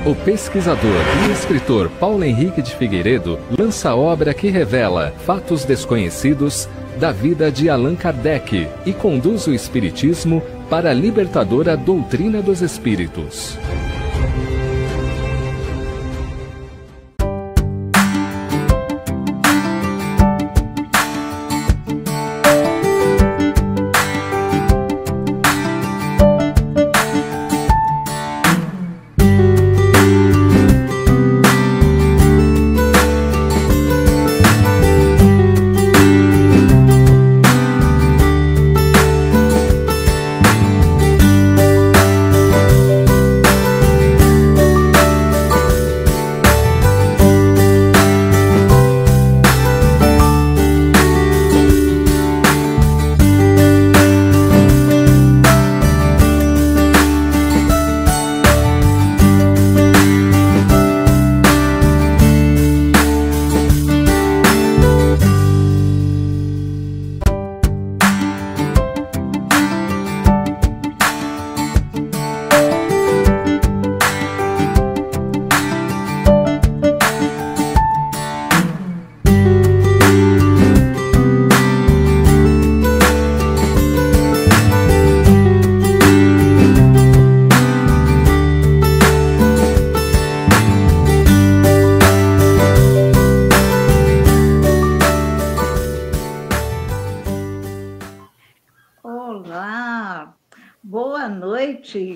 O pesquisador e escritor Paulo Henrique de Figueiredo lança a obra que revela fatos desconhecidos da vida de Allan Kardec e conduz o espiritismo para a libertadora doutrina dos espíritos.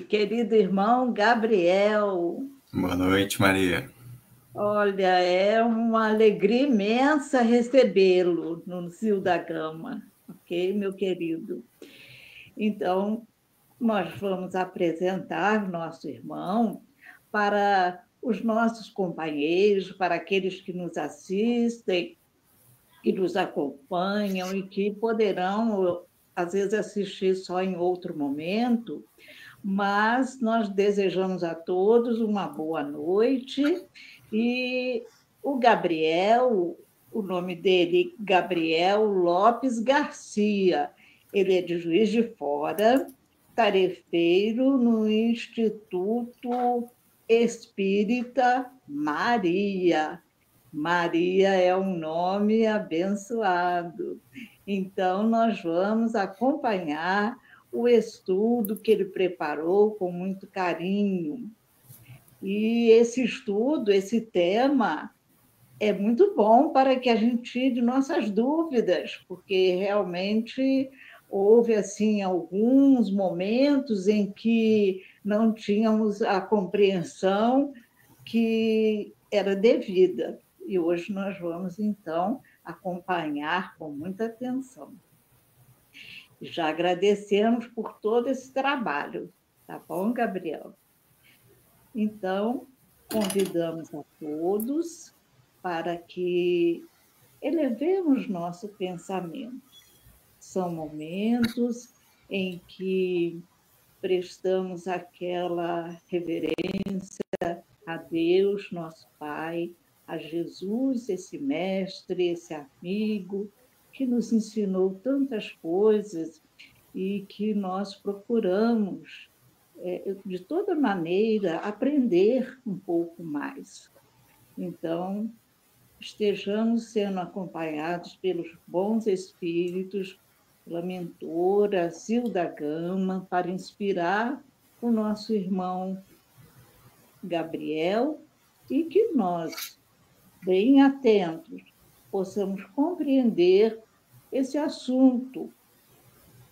Querido irmão Gabriel. Boa noite, Maria. Olha, é uma alegria imensa recebê-lo no Cio da Gama, ok, meu querido? Então, nós vamos apresentar nosso irmão para os nossos companheiros, para aqueles que nos assistem, que nos acompanham e que poderão, às vezes, assistir só em outro momento. Mas nós desejamos a todos uma boa noite e o Gabriel, o nome dele, Gabriel Lopes Garcia, ele é de Juiz de Fora, tarefeiro no Instituto Espírita Maria. Maria é um nome abençoado. Então, nós vamos acompanhar o estudo que ele preparou com muito carinho. E esse estudo, esse tema, é muito bom para que a gente tire nossas dúvidas, porque realmente houve assim alguns momentos em que não tínhamos a compreensão que era devida. E hoje nós vamos, então, acompanhar com muita atenção. Já agradecemos por todo esse trabalho, tá bom, Gabriel? Então, convidamos a todos para que elevemos nosso pensamento. São momentos em que prestamos aquela reverência a Deus, nosso Pai, a Jesus, esse mestre, esse amigo, que nos ensinou tantas coisas e que nós procuramos, de toda maneira, aprender um pouco mais. Então, estejamos sendo acompanhados pelos bons espíritos, pela mentora Zilda Gama, para inspirar o nosso irmão Gabriel e que nós, bem atentos, possamos compreender esse assunto,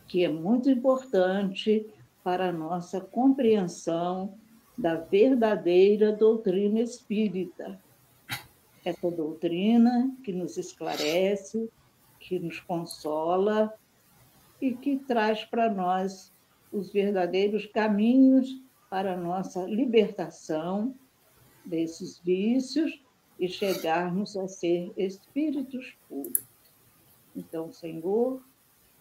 que é muito importante para a nossa compreensão da verdadeira doutrina espírita. Essa doutrina que nos esclarece, que nos consola e que traz para nós os verdadeiros caminhos para a nossa libertação desses vícios e chegarmos a ser espíritos puros. Então, Senhor,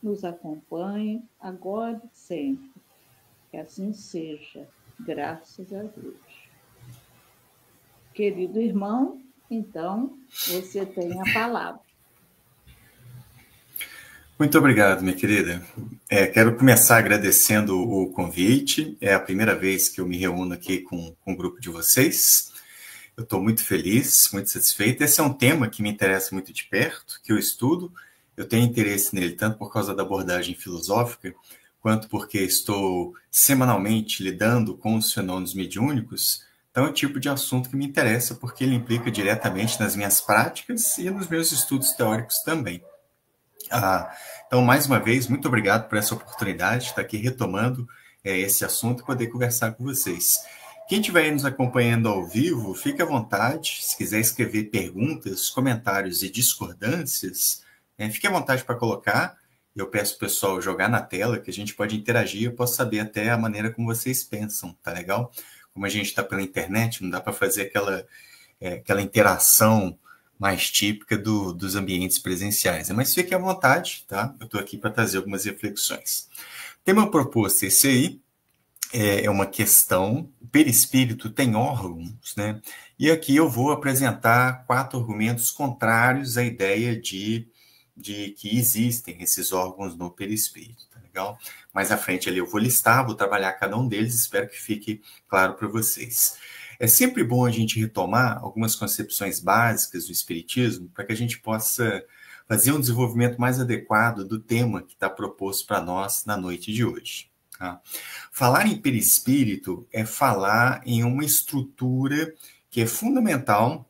nos acompanhe agora e sempre. Que assim seja, graças a Deus. Querido irmão, então, você tem a palavra. Muito obrigado, minha querida. Quero começar agradecendo o convite. É a primeira vez que eu me reúno aqui com um grupo de vocês. Eu estou muito feliz, muito satisfeito. Esse é um tema que me interessa muito de perto, que eu estudo. Eu tenho interesse nele tanto por causa da abordagem filosófica, quanto porque estou semanalmente lidando com os fenômenos mediúnicos. Então, é o tipo de assunto que me interessa, porque ele implica diretamente nas minhas práticas e nos meus estudos teóricos também. Então, mais uma vez, muito obrigado por essa oportunidade de estar aqui retomando esse assunto e poder conversar com vocês. Quem estiver aí nos acompanhando ao vivo, fique à vontade. Se quiser escrever perguntas, comentários e discordâncias, fique à vontade para colocar. Eu peço para o pessoal jogar na tela, que a gente pode interagir. Eu posso saber até a maneira como vocês pensam, tá legal? Como a gente está pela internet, não dá para fazer aquela interação mais típica dos ambientes presenciais. Mas fique à vontade, tá? Eu estou aqui para trazer algumas reflexões. O tema proposto, esse aí, é uma questão, o perispírito tem órgãos, né? E aqui eu vou apresentar 4 argumentos contrários à ideia de que existem esses órgãos no perispírito, tá legal? Mais à frente ali eu vou listar, vou trabalhar cada um deles, espero que fique claro para vocês. É sempre bom a gente retomar algumas concepções básicas do espiritismo para que a gente possa fazer um desenvolvimento mais adequado do tema que está proposto para nós na noite de hoje. Tá? Falar em perispírito é falar em uma estrutura que é fundamental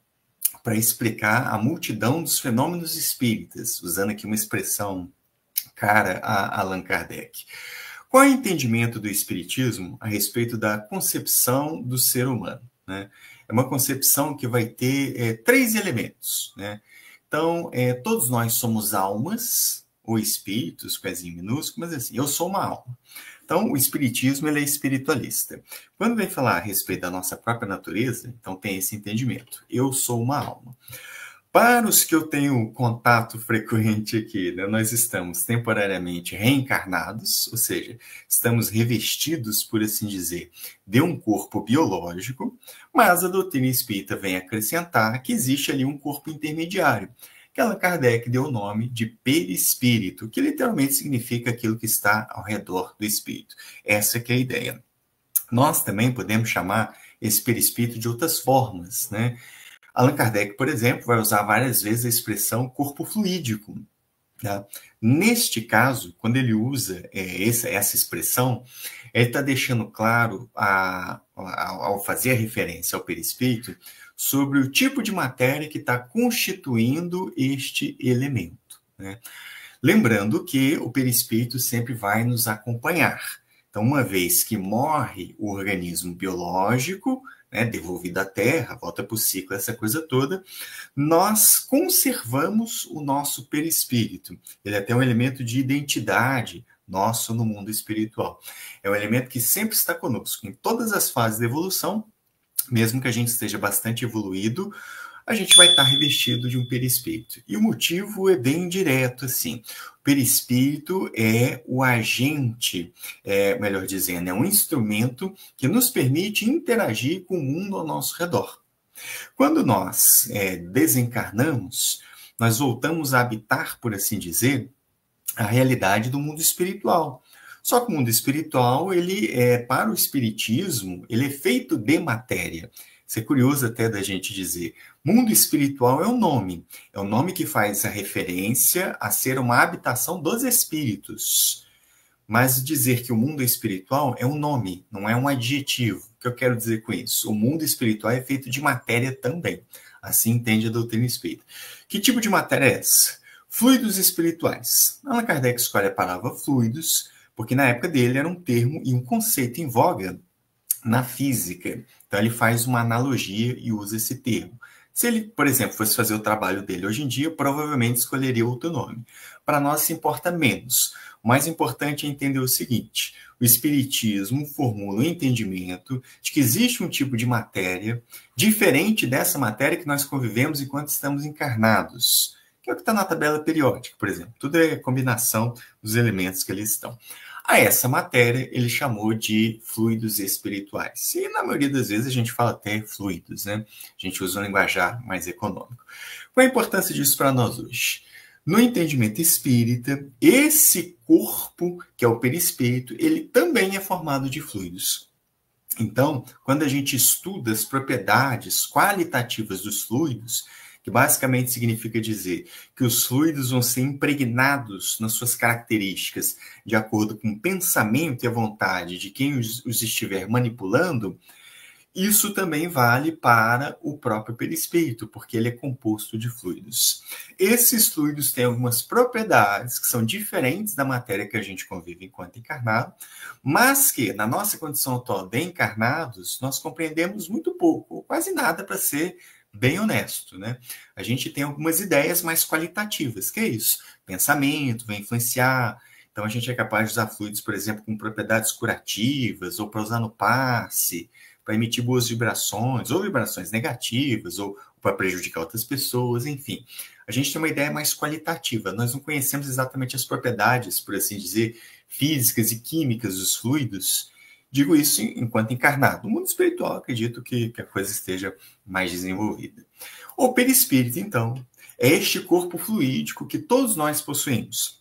para explicar a multidão dos fenômenos espíritas, usando aqui uma expressão cara a Allan Kardec. Qual é o entendimento do espiritismo a respeito da concepção do ser humano? Né? É uma concepção que vai ter 3 elementos. Né? Então, todos nós somos almas, ou espíritos, pezinho minúsculo, mas assim, eu sou uma alma. Então, o espiritismo ele é espiritualista. Quando vem falar a respeito da nossa própria natureza, então tem esse entendimento. Eu sou uma alma. Para os que eu tenho contato frequente aqui, né, nós estamos temporariamente reencarnados, ou seja, estamos revestidos, por assim dizer, de um corpo biológico, mas a doutrina espírita vem acrescentar que existe ali um corpo intermediário, que Allan Kardec deu o nome de perispírito, que literalmente significa aquilo que está ao redor do espírito. Essa que é a ideia. Nós também podemos chamar esse perispírito de outras formas, né? Allan Kardec, por exemplo, vai usar várias vezes a expressão corpo fluídico. Tá? Neste caso, quando ele usa essa expressão, ele está deixando claro, ao fazer a referência ao perispírito, sobre o tipo de matéria que está constituindo este elemento. Né? Lembrando que o perispírito sempre vai nos acompanhar. Então, uma vez que morre o organismo biológico, né, devolvido à Terra, volta para o ciclo, essa coisa toda, nós conservamos o nosso perispírito. Ele é até um elemento de identidade nosso no mundo espiritual. É um elemento que sempre está conosco, em todas as fases da evolução, mesmo que a gente esteja bastante evoluído, a gente vai estar revestido de um perispírito. E o motivo é bem direto, assim. O perispírito é o agente, melhor dizendo, é um instrumento que nos permite interagir com o mundo ao nosso redor. Quando nós desencarnamos, nós voltamos a habitar, por assim dizer, a realidade do mundo espiritual. Só que o mundo espiritual, para o espiritismo, ele é feito de matéria. Isso é curioso até da gente dizer. Mundo espiritual é um nome que faz a referência a ser uma habitação dos espíritos. Mas dizer que o mundo espiritual é um nome, não é um adjetivo. O que eu quero dizer com isso? O mundo espiritual é feito de matéria também. Assim entende a doutrina espírita. Que tipo de matéria é essa? Fluidos espirituais. Allan Kardec escolhe a palavra fluidos, porque na época dele era um termo e um conceito em voga na física. Então ele faz uma analogia e usa esse termo. Se ele, por exemplo, fosse fazer o trabalho dele hoje em dia, provavelmente escolheria outro nome. Para nós se importa menos. O mais importante é entender o seguinte: o espiritismo formula o entendimento de que existe um tipo de matéria diferente dessa matéria que nós convivemos enquanto estamos encarnados, que é o que está na tabela periódica, por exemplo. Tudo é combinação dos elementos que ali estão. A essa matéria ele chamou de fluidos espirituais. E na maioria das vezes a gente fala até fluidos, né? A gente usa um linguajar mais econômico. Qual a importância disso para nós hoje? No entendimento espírita, esse corpo, que é o perispírito, ele também é formado de fluidos. Então, quando a gente estuda as propriedades qualitativas dos fluidos, que basicamente significa dizer que os fluidos vão ser impregnados nas suas características de acordo com o pensamento e a vontade de quem os estiver manipulando, isso também vale para o próprio perispírito, porque ele é composto de fluidos. Esses fluidos têm algumas propriedades que são diferentes da matéria que a gente convive enquanto encarnado, mas que, na nossa condição atual de encarnados, nós compreendemos muito pouco, ou quase nada, para ser bem honesto, né? A gente tem algumas ideias mais qualitativas, que é isso? Pensamento vai influenciar. Então, a gente é capaz de usar fluidos, por exemplo, com propriedades curativas, ou para usar no passe, para emitir boas vibrações, ou vibrações negativas, ou para prejudicar outras pessoas, enfim. A gente tem uma ideia mais qualitativa. Nós não conhecemos exatamente as propriedades, por assim dizer, físicas e químicas dos fluidos. Digo isso enquanto encarnado. No mundo espiritual, acredito que a coisa esteja mais desenvolvida. O perispírito, então, é este corpo fluídico que todos nós possuímos,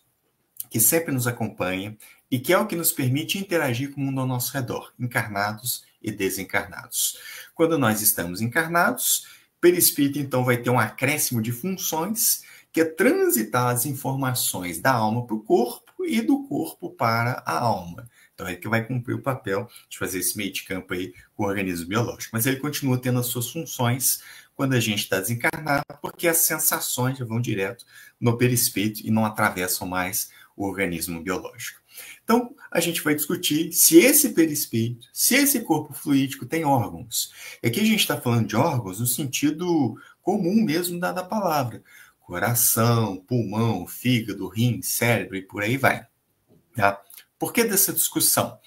que sempre nos acompanha e que é o que nos permite interagir com o mundo ao nosso redor, encarnados e desencarnados. Quando nós estamos encarnados, o perispírito, então, vai ter um acréscimo de funções, que é transitar as informações da alma para o corpo e do corpo para a alma. Então, é que vai cumprir o papel de fazer esse meio de campo aí com o organismo biológico. Mas ele continua tendo as suas funções quando a gente está desencarnado, porque as sensações já vão direto no perispírito e não atravessam mais o organismo biológico. Então, a gente vai discutir se esse perispírito, se esse corpo fluídico tem órgãos. Aqui a gente está falando de órgãos no sentido comum mesmo da palavra. Coração, pulmão, fígado, rim, cérebro e por aí vai. Tá? Por que dessa discussão?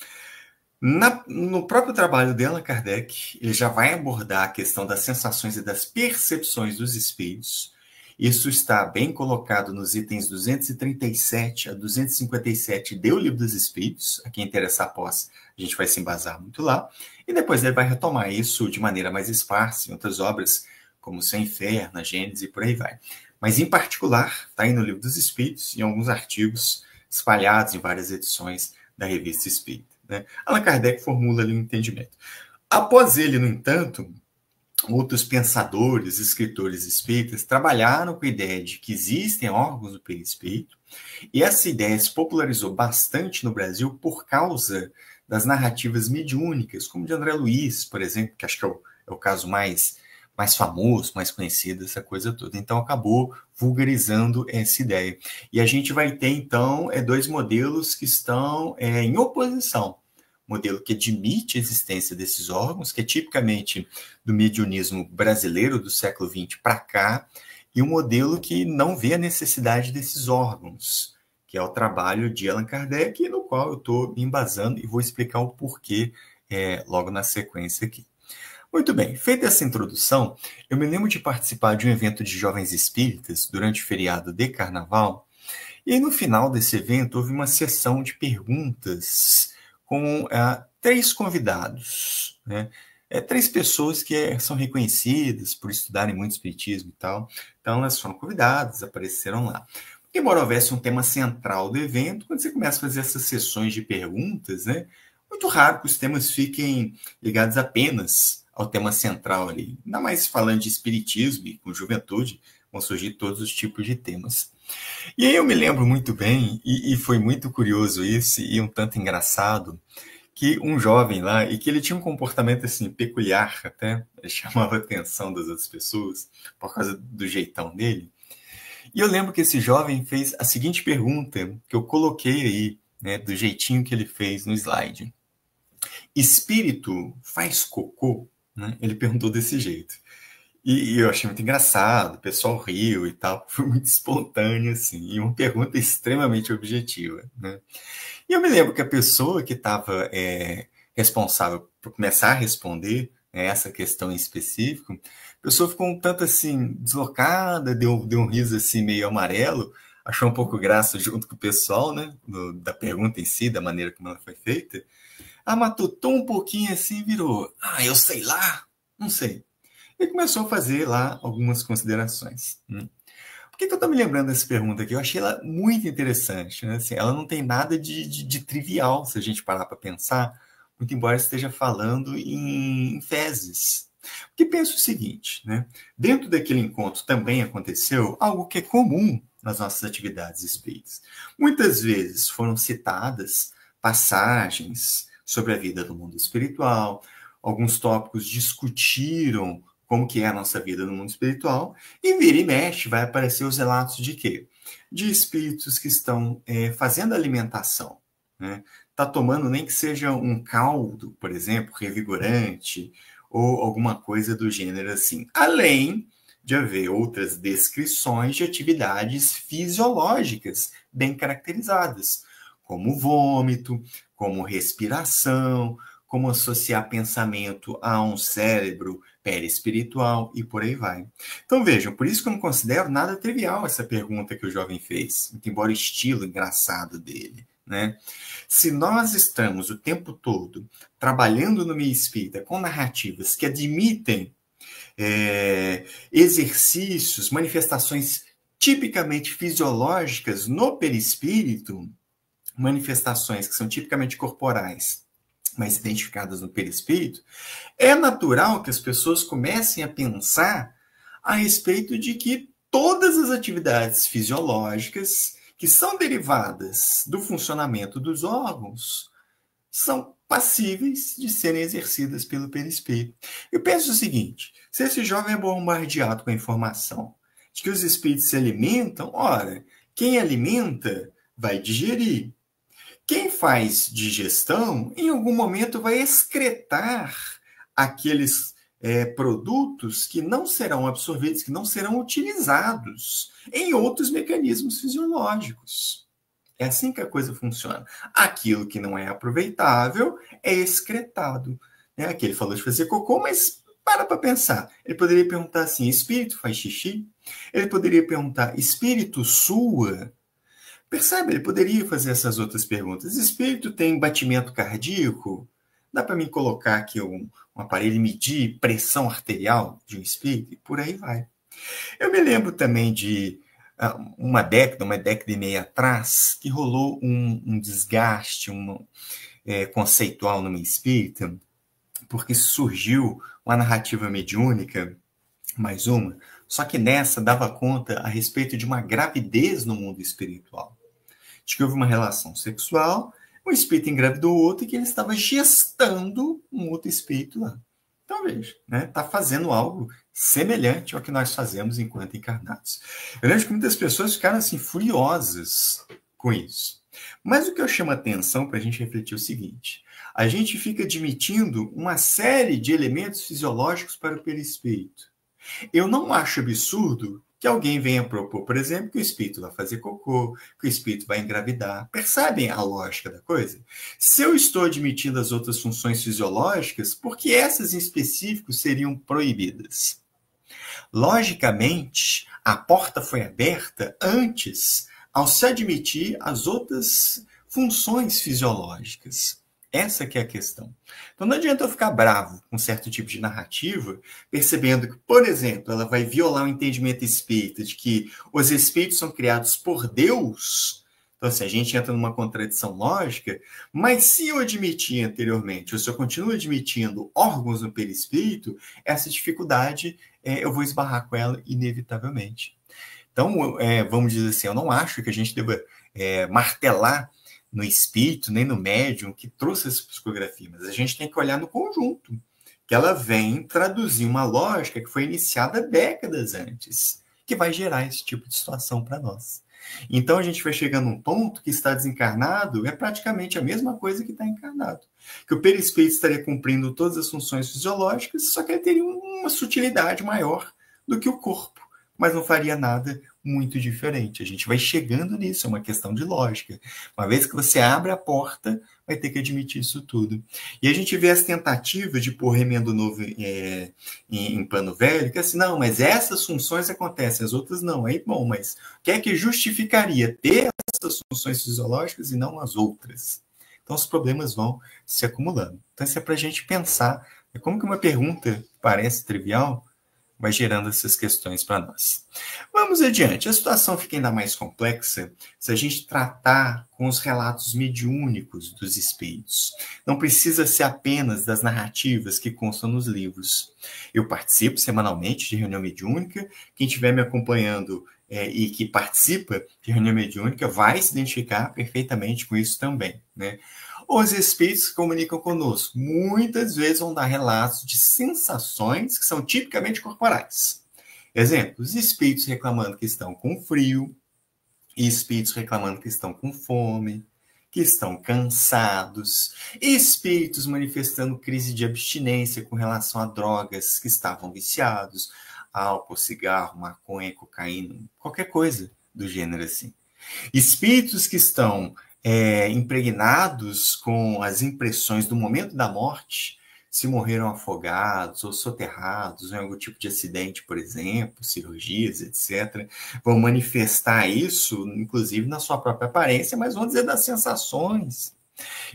No próprio trabalho de Allan Kardec, ele já vai abordar a questão das sensações e das percepções dos espíritos. Isso está bem colocado nos itens 237 a 257 do Livro dos Espíritos. A quem interessar após, a gente vai se embasar muito lá. E depois ele vai retomar isso de maneira mais esparsa em outras obras, como o Céu e Inferno, a Gênese e por aí vai. Mas, em particular, está aí no Livro dos Espíritos, em alguns artigos espalhados em várias edições da Revista Espírita, né? Allan Kardec formula ali um entendimento. Após ele, no entanto, outros pensadores, escritores espíritas trabalharam com a ideia de que existem órgãos do perispírito, e essa ideia se popularizou bastante no Brasil por causa das narrativas mediúnicas, como de André Luiz, por exemplo, que acho que é o caso mais famoso, mais conhecido, essa coisa toda. Então, acabou vulgarizando essa ideia. E a gente vai ter, então, dois modelos que estão em oposição. Modelo que admite a existência desses órgãos, que é tipicamente do mediunismo brasileiro do século XX para cá, e um modelo que não vê a necessidade desses órgãos, que é o trabalho de Allan Kardec, no qual eu estou me embasando e vou explicar o porquê logo na sequência aqui. Muito bem, feita essa introdução, eu me lembro de participar de um evento de jovens espíritas durante o feriado de Carnaval, e aí, no final desse evento houve uma sessão de perguntas com 3 convidados, né? 3 pessoas que são reconhecidas por estudarem muito espiritismo e tal. Então, elas foram convidadas, apareceram lá. Embora houvesse um tema central do evento, quando você começa a fazer essas sessões de perguntas, né, muito raro que os temas fiquem ligados apenas ao tema central ali. Ainda mais falando de espiritismo e com juventude, vão surgir todos os tipos de temas. E aí eu me lembro muito bem, e foi muito curioso isso, e um tanto engraçado, que um jovem lá, e que ele tinha um comportamento assim peculiar até, ele chamava a atenção das outras pessoas, por causa do jeitão dele. E eu lembro que esse jovem fez a seguinte pergunta, que eu coloquei aí, né, do jeitinho que ele fez no slide. Espírito faz cocô? Né? Ele perguntou desse jeito. E eu achei muito engraçado, o pessoal riu e tal, foi muito espontâneo, assim, e uma pergunta extremamente objetiva, né? E eu me lembro que a pessoa que estava responsável por começar a responder, né, essa questão em específico, a pessoa ficou um tanto assim, deslocada, deu um riso assim meio amarelo, achou um pouco graça junto com o pessoal, né, da pergunta em si, da maneira como ela foi feita, matutou um pouquinho assim e virou, eu sei lá, não sei. E começou a fazer lá algumas considerações. Por que eu estou me lembrando dessa pergunta aqui? Eu achei ela muito interessante, né? Assim, ela não tem nada de trivial, se a gente parar para pensar, muito embora esteja falando em fezes. Porque penso o seguinte, né? Dentro daquele encontro também aconteceu algo que é comum nas nossas atividades espíritas. Muitas vezes foram citadas passagens sobre a vida do mundo espiritual, alguns tópicos discutiram como que é a nossa vida no mundo espiritual, e vira e mexe vai aparecer os relatos de quê? De espíritos que estão fazendo alimentação, né? Tá tomando nem que seja um caldo, por exemplo, revigorante, ou alguma coisa do gênero assim. Além de haver outras descrições de atividades fisiológicas bem caracterizadas, como vômito, como respiração, como associar pensamento a um cérebro perispiritual e por aí vai. Então vejam, por isso que eu não considero nada trivial essa pergunta que o jovem fez, embora o estilo engraçado dele, né? Se nós estamos o tempo todo trabalhando no meio espírita com narrativas que admitem exercícios, manifestações tipicamente fisiológicas no perispírito, manifestações que são tipicamente corporais, mas identificadas no perispírito, é natural que as pessoas comecem a pensar a respeito de que todas as atividades fisiológicas que são derivadas do funcionamento dos órgãos são passíveis de serem exercidas pelo perispírito. Eu penso o seguinte, se esse jovem é bombardeado com a informação de que os espíritos se alimentam, ora, quem alimenta vai digerir. Quem faz digestão, em algum momento vai excretar aqueles produtos que não serão absorvidos, que não serão utilizados em outros mecanismos fisiológicos. É assim que a coisa funciona. Aquilo que não é aproveitável é excretado. Aqui ele falou de fazer cocô, mas para pensar. Ele poderia perguntar assim, espírito faz xixi? Ele poderia perguntar, espírito sua? Percebe? Ele poderia fazer essas outras perguntas. Espírito tem batimento cardíaco? Dá para mim colocar aqui um aparelho e medir pressão arterial de um espírito? E por aí vai. Eu me lembro também de uma década e meia atrás, que rolou um desgaste conceitual no meio espírita, porque surgiu uma narrativa mediúnica, mais uma, só que nessa dava conta a respeito de uma gravidez no mundo espiritual. De que houve uma relação sexual, um espírito engravidou o outro e que ele estava gestando um outro espírito lá. Então, veja, né? Está fazendo algo semelhante ao que nós fazemos enquanto encarnados. Eu lembro que muitas pessoas ficaram assim, furiosas com isso. Mas o que eu chamo a atenção para a gente refletir é o seguinte, a gente fica admitindo uma série de elementos fisiológicos para o perispírito. Eu não acho absurdo que alguém venha propor, por exemplo, que o espírito vai fazer cocô, que o espírito vai engravidar. Percebem a lógica da coisa? Se eu estou admitindo as outras funções fisiológicas, por que essas em específico seriam proibidas? Logicamente, a porta foi aberta antes ao se admitir as outras funções fisiológicas. Essa que é a questão. Então não adianta eu ficar bravo com certo tipo de narrativa, percebendo que, por exemplo, ela vai violar o entendimento espírita de que os espíritos são criados por Deus. Então, assim, a gente entra numa contradição lógica, mas se eu admitir anteriormente, ou se eu continuo admitindo órgãos no perispírito, essa dificuldade eu vou esbarrar com ela inevitavelmente. Então, vamos dizer assim, eu não acho que a gente deva martelar no espírito, nem no médium que trouxe essa psicografia, mas a gente tem que olhar no conjunto, que ela vem traduzir uma lógica que foi iniciada décadas antes, que vai gerar esse tipo de situação para nós. Então a gente vai chegando num ponto que está desencarnado é praticamente a mesma coisa que está encarnado, que o perispírito estaria cumprindo todas as funções fisiológicas, só que ele teria uma sutilidade maior do que o corpo, mas não faria nada muito diferente. A gente vai chegando nisso, é uma questão de lógica. Uma vez que você abre a porta, vai ter que admitir isso tudo. E a gente vê as tentativas de pôr remendo novo em pano velho, que é assim, não, mas essas funções acontecem, as outras não. Aí, bom, mas o que é que justificaria ter essas funções fisiológicas e não as outras? Então, os problemas vão se acumulando. Então, isso é para a gente pensar. Como que uma pergunta parece trivial, vai gerando essas questões para nós. Vamos adiante. A situação fica ainda mais complexa se a gente tratar com os relatos mediúnicos dos espíritos. Não precisa ser apenas das narrativas que constam nos livros. Eu participo semanalmente de reunião mediúnica. Quem estiver me acompanhando e que participa de reunião mediúnica vai se identificar perfeitamente com isso também, né? Os espíritos que comunicam conosco muitas vezes vão dar relatos de sensações que são tipicamente corporais. Exemplo, os espíritos reclamando que estão com frio, espíritos reclamando que estão com fome, que estão cansados, espíritos manifestando crise de abstinência com relação a drogas que estavam viciados, álcool, cigarro, maconha, cocaína, qualquer coisa do gênero assim. Espíritos que estão impregnados com as impressões do momento da morte, se morreram afogados ou soterrados em algum tipo de acidente, por exemplo, cirurgias, etc., vão manifestar isso, inclusive, na sua própria aparência, mas vão dizer das sensações.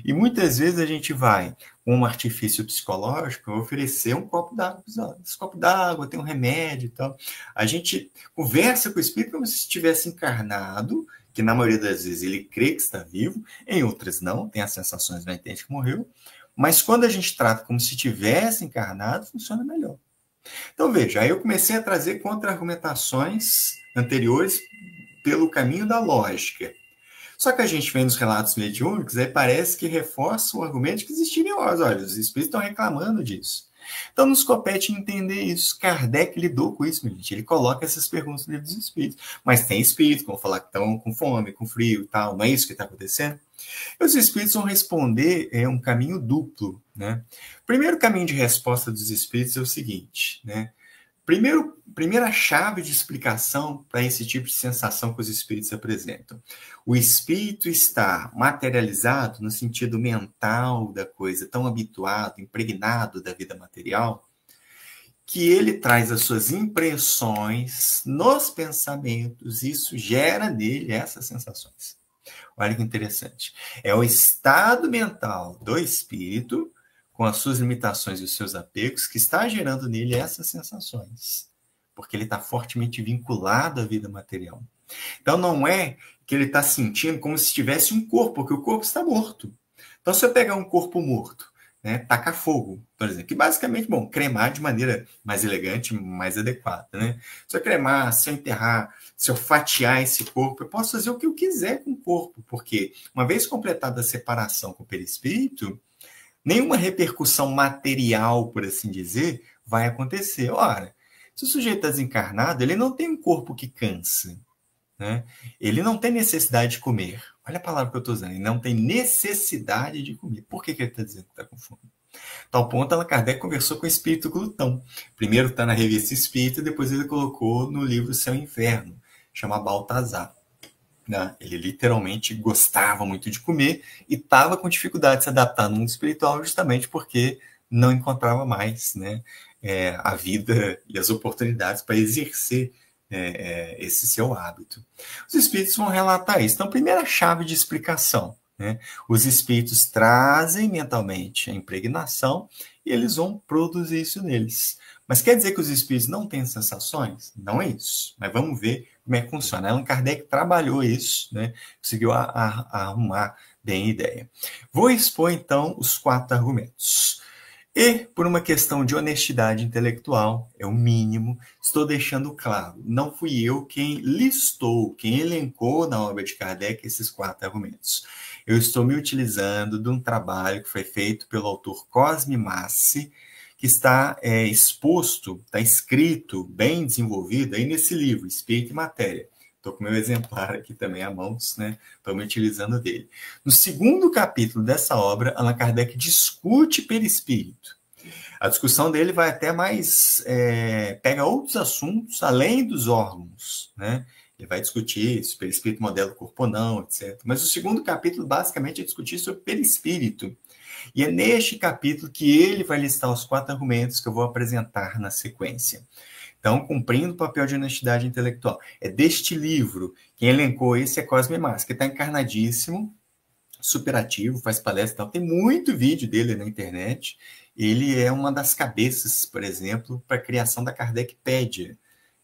E muitas vezes a gente vai, com um artifício psicológico, oferecer um copo d'água. Esse copo d'água tem um remédio e tal. A gente conversa com o espírito como se estivesse encarnado, que na maioria das vezes ele crê que está vivo, em outras não, tem as sensações, não entende que morreu, mas quando a gente trata como se tivesse encarnado, funciona melhor. Então veja, aí eu comecei a trazer contra-argumentações anteriores pelo caminho da lógica. Só que a gente vem nos relatos mediúnicos, aí parece que reforça o argumento que existiria em nós. Olha, os espíritos estão reclamando disso. Então, nos compete entender isso. Kardec lidou com isso, minha gente. Ele coloca essas perguntas no livro dos espíritos. Mas tem espíritos que vão falar que estão com fome, com frio e tal. Não é isso que está acontecendo? E os espíritos vão responder um caminho duplo, né? O primeiro caminho de resposta dos espíritos é o seguinte, né? Primeira chave de explicação para esse tipo de sensação que os espíritos apresentam. O espírito está materializado no sentido mental da coisa, tão habituado, impregnado da vida material, que ele traz as suas impressões nos pensamentos, e isso gera nele essas sensações. Olha que interessante. É o estado mental do espírito, com as suas limitações e os seus apegos, que está gerando nele essas sensações. Porque ele está fortemente vinculado à vida material. Então, não é que ele está sentindo como se tivesse um corpo, porque o corpo está morto. Então, se eu pegar um corpo morto, né, tacar fogo, por exemplo, que basicamente, cremar de maneira mais elegante, mais adequada, né? Se eu cremar, se eu enterrar, se eu fatiar esse corpo, eu posso fazer o que eu quiser com o corpo, porque uma vez completada a separação com o perispírito, nenhuma repercussão material, por assim dizer, vai acontecer. Ora, se o sujeito está desencarnado, ele não tem um corpo que cansa, né? Ele não tem necessidade de comer. Olha a palavra que eu estou usando. Ele não tem necessidade de comer. Por que ele está dizendo que está com fome? Tal ponto, Allan Kardec conversou com o espírito glutão. Primeiro está na revista Espírita, depois ele colocou no livro Céu e Inferno, chama Baltazar. Ele literalmente gostava muito de comer e estava com dificuldade de se adaptar no mundo espiritual justamente porque não encontrava mais, né, a vida e as oportunidades para exercer esse seu hábito. Os espíritos vão relatar isso. Então, primeira chave de explicação, né, os espíritos trazem mentalmente a impregnação e eles vão produzir isso neles. Mas quer dizer que os espíritos não têm sensações? Não é isso. Mas vamos ver como é que funciona. Allan Kardec trabalhou isso, né? Conseguiu arrumar bem a ideia. Vou expor, então, os 4 argumentos. E, por uma questão de honestidade intelectual, é o mínimo, estou deixando claro, não fui eu quem listou, quem elencou na obra de Kardec esses 4 argumentos. Eu estou me utilizando de um trabalho que foi feito pelo autor Cosme Massi, que está exposto, está escrito, bem desenvolvido aí nesse livro, Espírito e Matéria. Estou com o meu exemplar aqui também à mão, né? Estou me utilizando dele. No 2º capítulo dessa obra, Allan Kardec discute perispírito. A discussão dele vai até mais... pega outros assuntos além dos órgãos, né? Ele vai discutir se o perispírito modela o corpo ou não, etc. Mas o 2º capítulo, basicamente, é discutir sobre perispírito. E é neste capítulo que ele vai listar os 4 argumentos que eu vou apresentar na sequência. Então, cumprindo o papel de honestidade intelectual. É deste livro, quem elencou esse é Cosme Massi, que está encarnadíssimo, super ativo, faz palestra e tal. Tem muito vídeo dele na internet ele é uma das cabeças, por exemplo, para a criação da Kardecpédia.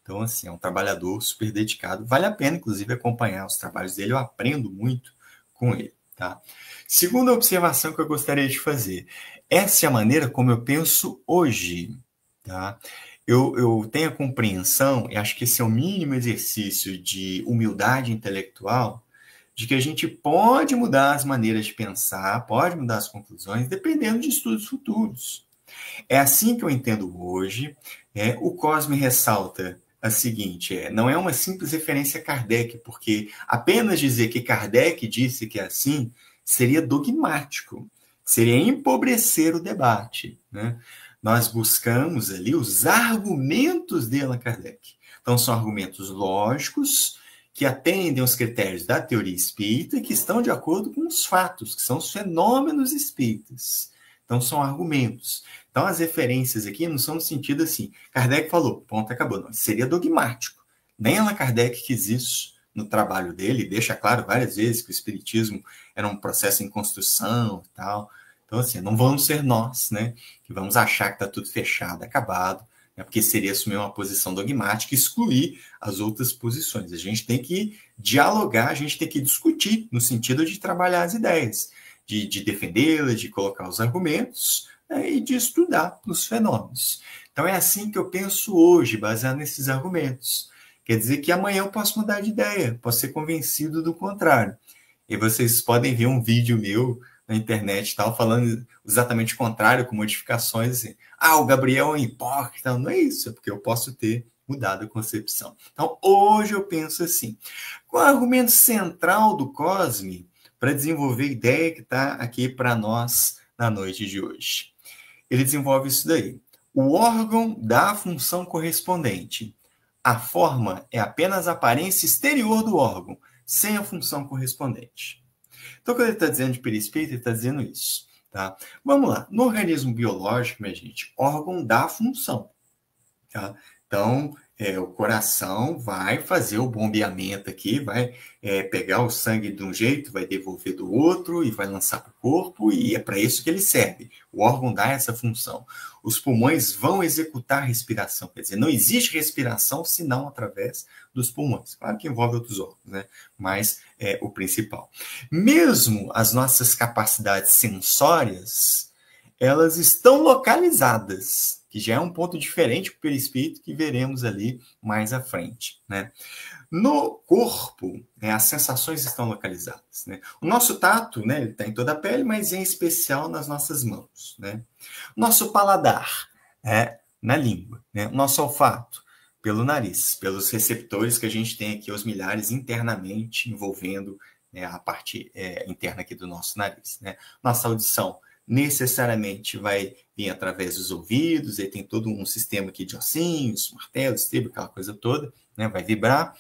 Então, assim, é um trabalhador super dedicado. Vale a pena, inclusive, acompanhar os trabalhos dele. Eu aprendo muito com ele, tá? Segunda observação que eu gostaria de fazer. Essa é a maneira como eu penso hoje, tá? Eu tenho a compreensão, e acho que esse é o mínimo exercício de humildade intelectual, de que a gente pode mudar as maneiras de pensar, pode mudar as conclusões, dependendo de estudos futuros. É assim que eu entendo hoje. O Cosme ressalta a seguinte, não é uma simples referência a Kardec, porque apenas dizer que Kardec disse que é assim seria dogmático, seria empobrecer o debate, né? Nós buscamos ali os argumentos de Allan Kardec. Então, são argumentos lógicos, que atendem aos critérios da teoria espírita e que estão de acordo com os fatos, que são os fenômenos espíritas. Então, são argumentos. Então, as referências aqui não são no sentido assim, Kardec falou, ponto, acabou. Não, seria dogmático. Nem Allan Kardec quis isso no trabalho dele, deixa claro várias vezes que o espiritismo era um processo em construção e tal. Então, assim, não vamos ser nós, né, que vamos achar que está tudo fechado, acabado, né, porque seria assumir uma posição dogmática e excluir as outras posições. A gente tem que dialogar, a gente tem que discutir, no sentido de trabalhar as ideias, de defendê-las, de colocar os argumentos, né, e de estudar os fenômenos. Então, é assim que eu penso hoje, baseado nesses argumentos. Quer dizer que amanhã eu posso mudar de ideia, posso ser convencido do contrário. E vocês podem ver um vídeo meu na internet e tal, falando exatamente o contrário, com modificações assim. O Gabriel é um hipócrita. Não é isso, é porque eu posso ter mudado a concepção. Então, hoje eu penso assim. Qual é o argumento central do Cosme para desenvolver a ideia que está aqui para nós na noite de hoje? Ele desenvolve isso daí. O órgão dá a função correspondente. A forma é apenas a aparência exterior do órgão, sem a função correspondente. Então, quando ele está dizendo de perispírito, ele está dizendo isso. Tá? Vamos lá. No organismo biológico, minha gente, órgão dá função. Tá? Então, o coração vai fazer o bombeamento aqui, vai pegar o sangue de um jeito, vai devolver do outro e vai lançar para o corpo, e é para isso que ele serve. O órgão dá essa função. Os pulmões vão executar a respiração, quer dizer, não existe respiração senão através dos pulmões. Claro que envolve outros órgãos, né? Mas é o principal. Mesmo as nossas capacidades sensórias, elas estão localizadas, que já é um ponto diferente para o perispírito que veremos ali mais à frente, né? No corpo, as sensações estão localizadas, né? O nosso tato, né, ele está em toda a pele, mas em especial nas nossas mãos, né? O nosso paladar na língua, né? O nosso olfato pelo nariz, pelos receptores que a gente tem aqui, os milhares internamente envolvendo, né, a parte interna aqui do nosso nariz, né? Nossa audição necessariamente vai vir através dos ouvidos, aí tem todo um sistema aqui de ossinhos, martelos, estribo, aquela coisa toda, né, vai vibrar.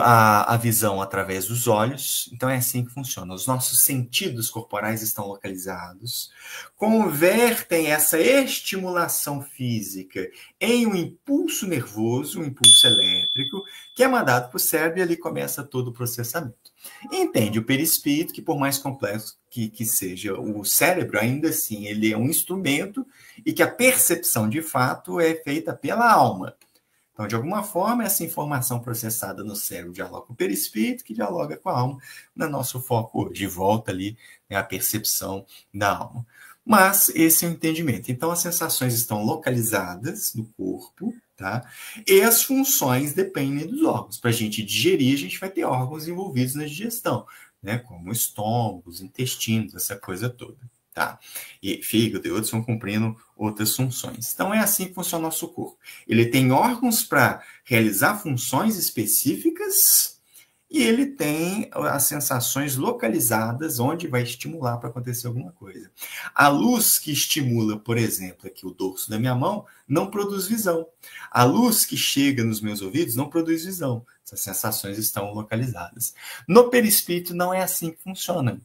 A visão através dos olhos, então é assim que funciona. Os nossos sentidos corporais estão localizados, convertem essa estimulação física em um impulso nervoso, um impulso elétrico, que é mandado para o cérebro e ali começa todo o processamento. Entende o perispírito, que por mais complexo que seja o cérebro, ainda assim ele é um instrumento e que a percepção de fato é feita pela alma. Então, de alguma forma, essa informação processada no cérebro dialoga com o perispírito, que dialoga com a alma, no nosso foco hoje. Volta ali, né, a percepção da alma. Mas esse é o entendimento. Então, as sensações estão localizadas no corpo, tá? E as funções dependem dos órgãos. Para a gente digerir, a gente vai ter órgãos envolvidos na digestão, né? Como o estômago, os intestinos, essa coisa toda. Tá? E fígado e outros vão cumprindo outras funções. Então, é assim que funciona o nosso corpo. Ele tem órgãos para realizar funções específicas e ele tem as sensações localizadas onde vai estimular para acontecer alguma coisa. A luz que estimula, por exemplo, aqui o dorso da minha mão, não produz visão. A luz que chega nos meus ouvidos não produz visão. Essas sensações estão localizadas. No perispírito não é assim que funciona.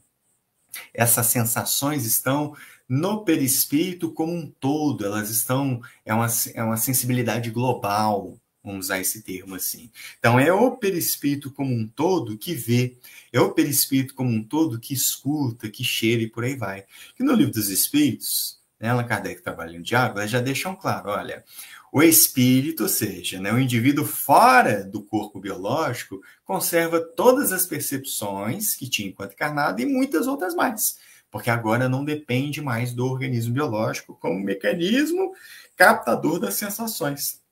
Essas sensações estão no perispírito como um todo, elas estão, é uma sensibilidade global, vamos usar esse termo assim. Então, é o perispírito como um todo que vê, é o perispírito como um todo que escuta, que cheira e por aí vai. E no Livro dos Espíritos, né, Allan Kardec trabalhando de água, elas já deixam claro, olha, o espírito, ou seja, né, o indivíduo fora do corpo biológico, conserva todas as percepções que tinha enquanto encarnado e muitas outras mais, porque agora não depende mais do organismo biológico como mecanismo captador das sensações.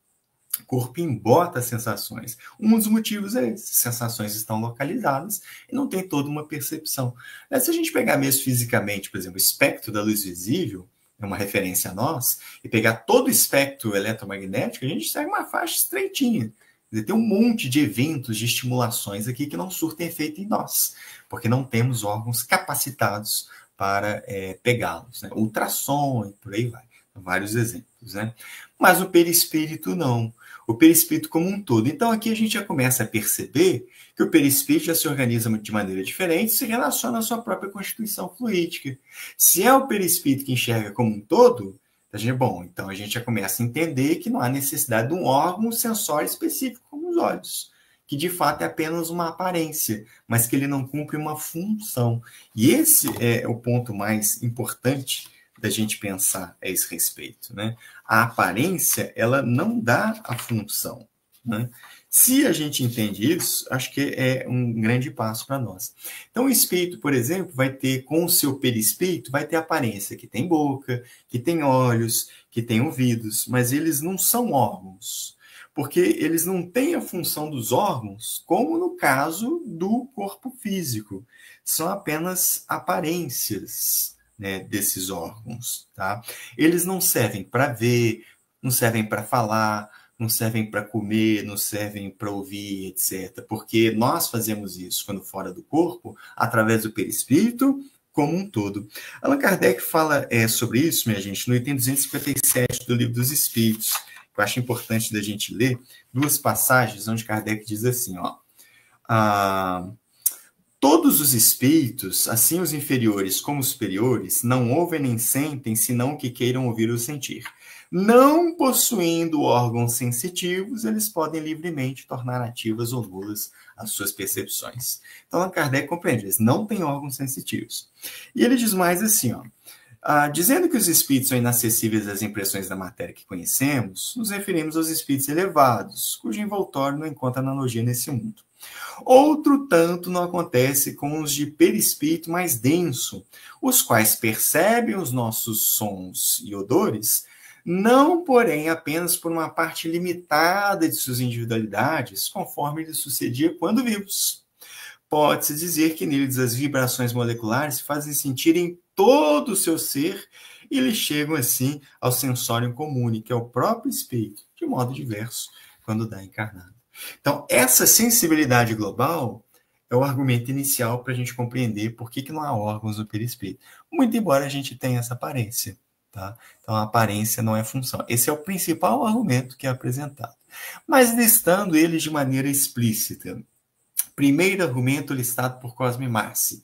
O corpo embota as sensações. Um dos motivos é esse. As sensações estão localizadas e não tem toda uma percepção. Mas se a gente pegar mesmo fisicamente, por exemplo, o espectro da luz visível, é uma referência a nós, e pegar todo o espectro eletromagnético, a gente segue uma faixa estreitinha. Tem um monte de eventos, de estimulações aqui que não surtem efeito em nós, porque não temos órgãos capacitados para pegá-los. Né? Ultrassom e por aí vai. Vários exemplos, né? Mas o perispírito não. O perispírito como um todo. Então aqui a gente já começa a perceber que o perispírito já se organiza de maneira diferente, se relaciona à sua própria constituição fluídica. Se é o perispírito que enxerga como um todo, então a gente já começa a entender que não há necessidade de um órgão sensório específico como os olhos, que de fato é apenas uma aparência, mas que ele não cumpre uma função. E esse é o ponto mais importante da gente pensar a esse respeito, né? A aparência, ela não dá a função, né? Se a gente entende isso, acho que é um grande passo para nós. Então, o espírito, por exemplo, vai ter, com o seu perispírito, vai ter aparência que tem boca, que tem olhos, que tem ouvidos, mas eles não são órgãos, porque eles não têm a função dos órgãos, como no caso do corpo físico. São apenas aparências, né, desses órgãos, tá? Eles não servem para ver, não servem para falar, não servem para comer, não servem para ouvir, etc. Porque nós fazemos isso quando fora do corpo, através do perispírito como um todo. Allan Kardec fala sobre isso, minha gente, no item 257 do Livro dos Espíritos, que eu acho importante da gente ler, duas passagens onde Kardec diz assim, ó, todos os espíritos, assim os inferiores como os superiores, não ouvem nem sentem, senão o que queiram ouvir ou sentir. Não possuindo órgãos sensitivos, eles podem livremente tornar ativas ou nulas as suas percepções. Então, Allan Kardec compreende, eles não têm órgãos sensitivos. E ele diz mais assim, ó, dizendo que os espíritos são inacessíveis às impressões da matéria que conhecemos, nos referimos aos espíritos elevados, cujo envoltório não encontra analogia nesse mundo. Outro tanto não acontece com os de perispírito mais denso, os quais percebem os nossos sons e odores, não, porém, apenas por uma parte limitada de suas individualidades, conforme lhes sucedia quando vivos. Pode-se dizer que neles as vibrações moleculares se fazem sentir em todo o seu ser e lhe chegam, assim, ao sensório comum, que é o próprio espírito, de modo diverso, quando dá encarnado. Então, essa sensibilidade global é o argumento inicial para a gente compreender por que não há órgãos no perispírito. Muito embora a gente tenha essa aparência, tá? Então, a aparência não é função. Esse é o principal argumento que é apresentado. Mas listando eles de maneira explícita. Primeiro argumento listado por Cosme Marci.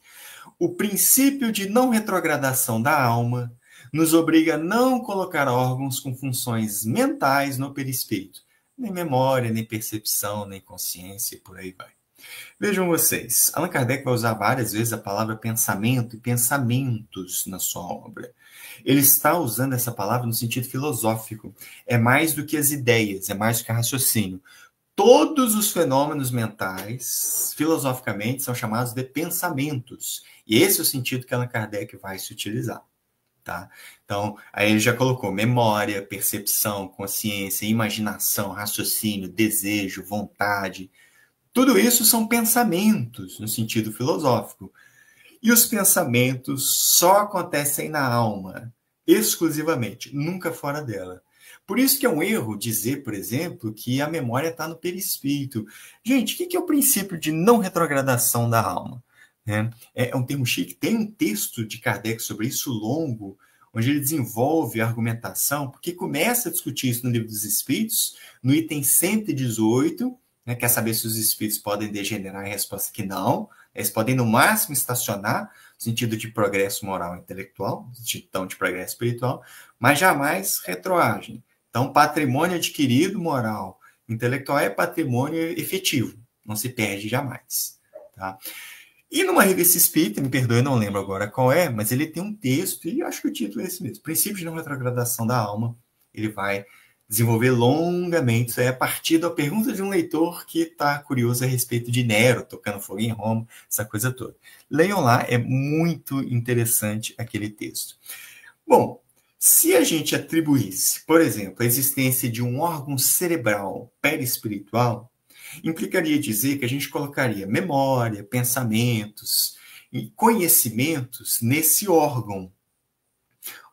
O princípio de não retrogradação da alma nos obriga a não colocar órgãos com funções mentais no perispírito. Nem memória, nem percepção, nem consciência, e por aí vai. Vejam vocês, Allan Kardec vai usar várias vezes a palavra pensamento e pensamentos na sua obra. Ele está usando essa palavra no sentido filosófico. É mais do que as ideias, é mais do que raciocínio. Todos os fenômenos mentais, filosoficamente, são chamados de pensamentos. E esse é o sentido que Allan Kardec vai se utilizar. Tá? Então, aí ele já colocou memória, percepção, consciência, imaginação, raciocínio, desejo, vontade. Tudo isso são pensamentos, no sentido filosófico. E os pensamentos só acontecem na alma, exclusivamente, nunca fora dela. Por isso que é um erro dizer, por exemplo, que a memória está no perispírito. Gente, o que é o princípio de não retrogradação da alma? É um termo chique, tem um texto de Kardec sobre isso longo, onde ele desenvolve a argumentação, porque começa a discutir isso no Livro dos Espíritos, no item 118, quer saber se os espíritos podem degenerar, a resposta é que não, eles podem no máximo estacionar, no sentido de progresso moral e intelectual, então de progresso espiritual, mas jamais retroagem. Então, patrimônio adquirido moral, intelectual é patrimônio efetivo, não se perde jamais. Tá? E numa revista espírita, me perdoe, não lembro agora qual é, mas ele tem um texto, e eu acho que o título é esse mesmo, Princípios de Não Retrogradação da Alma. Ele vai desenvolver longamente, isso é a partir da pergunta de um leitor que está curioso a respeito de Nero, tocando fogo em Roma, essa coisa toda. Leiam lá, é muito interessante aquele texto. Bom, se a gente atribuísse, por exemplo, a existência de um órgão cerebral perispiritual, implicaria dizer que a gente colocaria memória, pensamentos e conhecimentos nesse órgão.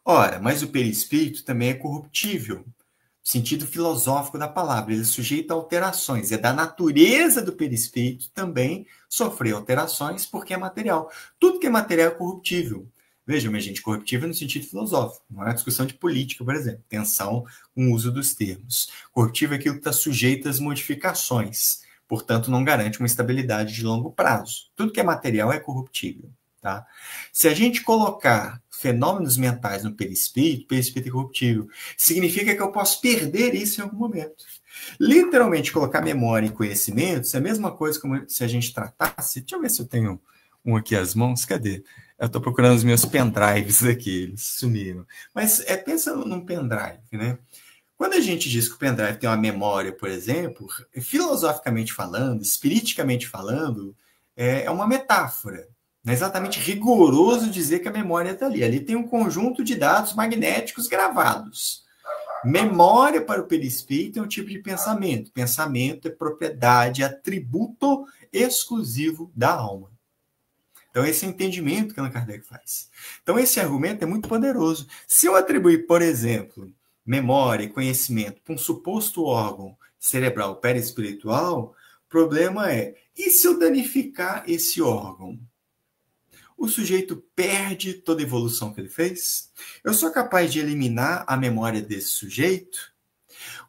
Ora, mas o perispírito também é corruptível, no sentido filosófico da palavra, ele é sujeito a alterações. É da natureza do perispírito também sofrer alterações, porque é material. Tudo que é material é corruptível. Veja, minha gente, corruptível no sentido filosófico, não é uma discussão de política, por exemplo, tensão com o uso dos termos. Corruptível é aquilo que está sujeito às modificações, portanto, não garante uma estabilidade de longo prazo. Tudo que é material é corruptível. Tá? Se a gente colocar fenômenos mentais no perispírito é corruptível. Significa que eu posso perder isso em algum momento. Literalmente, colocar memória e conhecimentos é a mesma coisa como se a gente tratasse... Deixa eu ver se eu tenho um aqui às mãos. Cadê? Eu estou procurando os meus pendrives aqui, eles sumiram. Mas pensa num pendrive, né? Quando a gente diz que o pendrive tem uma memória, por exemplo, filosoficamente falando, espiriticamente falando, é uma metáfora. Não é exatamente rigoroso dizer que a memória está ali. Ali tem um conjunto de dados magnéticos gravados. Memória para o perispírito é um tipo de pensamento. Pensamento é propriedade, atributo exclusivo da alma. Então, esse é o entendimento que Allan Kardec faz. Então, esse argumento é muito poderoso. Se eu atribuir, por exemplo, memória e conhecimento para um suposto órgão cerebral perispiritual, o problema é, e se eu danificar esse órgão? O sujeito perde toda a evolução que ele fez? Eu sou capaz de eliminar a memória desse sujeito?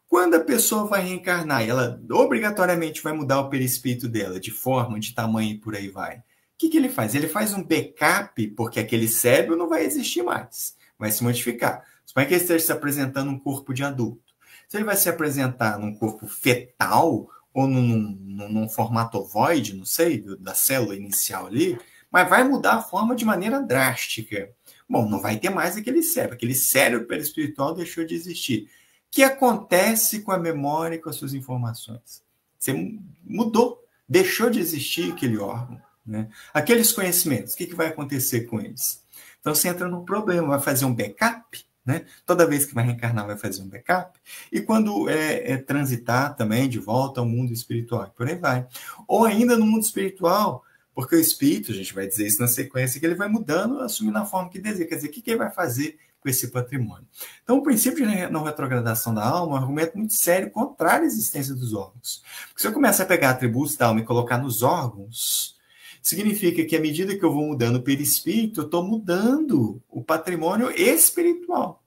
Quando a pessoa vai reencarnar, ela obrigatoriamente vai mudar o perispírito dela, de forma, de tamanho e por aí vai. O que ele faz? Ele faz um backup, porque aquele cérebro não vai existir mais, vai se modificar. Suponha que ele esteja se apresentando num corpo de adulto. Se ele vai se apresentar num corpo fetal, ou num formato ovoide, não sei, da célula inicial ali, mas vai mudar a forma de maneira drástica. Bom, não vai ter mais aquele cérebro perispiritual deixou de existir. O que acontece com a memória e com as suas informações? Você mudou, deixou de existir aquele órgão. Né? Aqueles conhecimentos, o que vai acontecer com eles? Então você entra num problema, vai fazer um backup, né? Toda vez que vai reencarnar vai fazer um backup, e quando transitar também de volta ao mundo espiritual, por aí vai. Ou ainda no mundo espiritual, porque o espírito, a gente vai dizer isso na sequência, que ele vai mudando, assumindo a forma que deseja. Quer dizer, o que ele vai fazer com esse patrimônio? Então, o princípio de não retrogradação da alma é um argumento muito sério, contrário à existência dos órgãos. Porque se eu começar a pegar atributos da alma e colocar nos órgãos, significa que à medida que eu vou mudando o perispírito, eu estou mudando o patrimônio espiritual.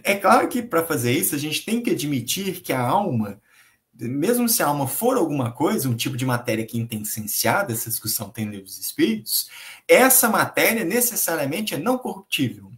É claro que para fazer isso, a gente tem que admitir que a alma, mesmo se a alma for alguma coisa, um tipo de matéria que é essenciada, essa discussão tem no Livro dos Espíritos, essa matéria necessariamente é não corruptível.